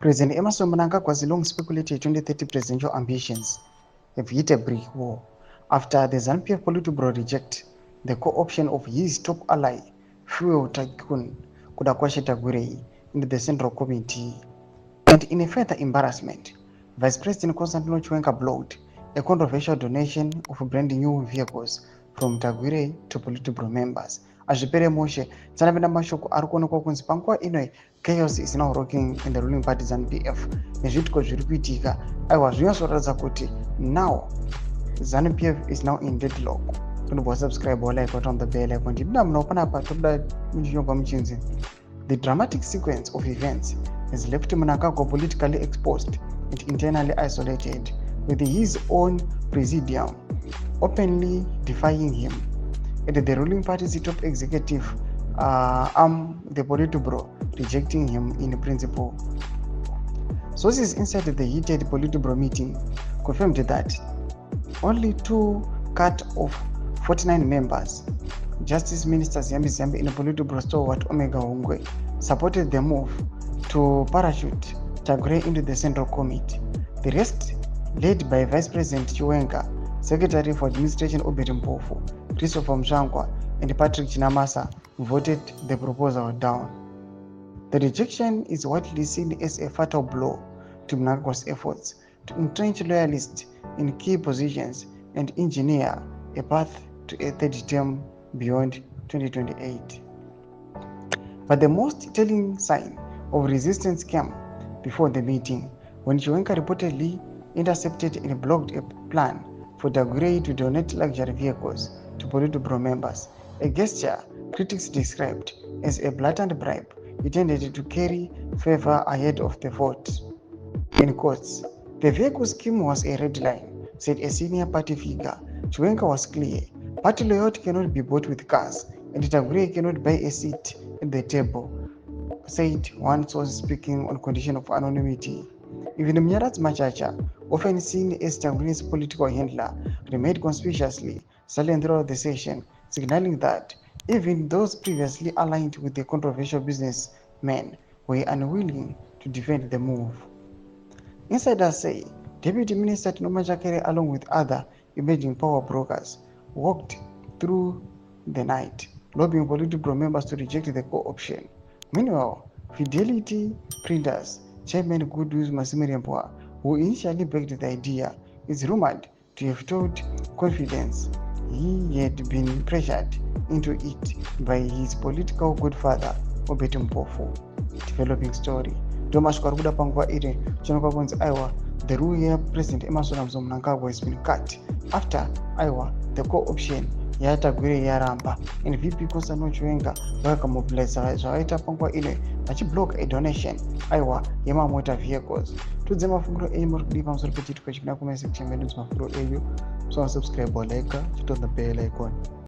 President Emerson Mnangagwa's long-speculated 2030 presidential ambitions have hit a brick wall after the ZANU-PF Politburo reject the co-option of his top ally, fuel tycoon Kudakwashi Tagurei, into the Central Committee. And in a further embarrassment, Vice President Constantino Chiwenga blocked a controversial donation of brand new vehicles from Tagurei to Politburo members. Azvipere Moshe, Tsanapinda mashoko ari kuonekwa kunzi panguva ino chaos is now rocking in the ruling party ZANU-PF nezvituko zviri kuitika aiwa zvinyasoratidza kuti now ZANU-PF is now in deadlock. Kundobva subscribe like on the bell icon ndipinda muno panapa tobuda muchinyogwa muchinzi the dramatic sequence of events has left Mnangagwa politically exposed and internally isolated, with his own presidium openly defying him, and the ruling party's top executive the Politburo rejecting him in principle. Sources inside the heated Politburo meeting confirmed that only 2 cut of 49 members, Justice Minister Ziyambi Ziyambi in Politburo stalwart Omega Hungwe, supported the move to parachute Tagurei into the Central Committee. The rest, led by Vice President Chiwenga, Secretary for Administration Obed Mpofu, Christopher Mshangwa, and Patrick Chinamasa, voted the proposal down. The rejection is widely seen as a fatal blow to Mnangagwa's efforts to entrench loyalists in key positions and engineer a path to a third term beyond 2028. But the most telling sign of resistance came before the meeting when Chiwenga reportedly intercepted and blocked a plan for Tagurei to donate luxury vehicles to Politburo members, a gesture critics described as a blatant bribe intended to carry favor ahead of the vote. In quotes, the vehicle scheme was a red line, said a senior party figure. Chiwenga was clear. Party loyalty cannot be bought with cars, and Tagurei cannot buy a seat at the table, said one source speaking on condition of anonymity. Even Mnyaradzi Machacha, often seen as Tagurei's political handler, remained conspicuously silent throughout the session, signaling that even those previously aligned with the controversial businessmen were unwilling to defend the move. Insiders say Deputy Minister Tino Machakere, along with other emerging power brokers, walked through the night, lobbying Politburo members to reject the co-option. Meanwhile, Fidelity Printers Chairman Goodwill Masimiriambwa, who initially backed the idea, is rumored to have told Confidence he had been pressured into it by his political godfather Obed Mpofu. Developing story. Tomasho Karubuda panguva ire chinoka kunzi aiwa the rule President Emerson Mnangagwa has been cut after aiwa the co-option yaTagurei yaramba, and VP Constantino Chiwenga vakamobilize zvavaita panguva ine vachiblock a donation aiwa yemamotor vehicles. Tudze mafunguro enyu muri kudii pamusoro pechitiko chipinda kumasection medu mafunguro enyu, so subscribe or like, chito the bell icon.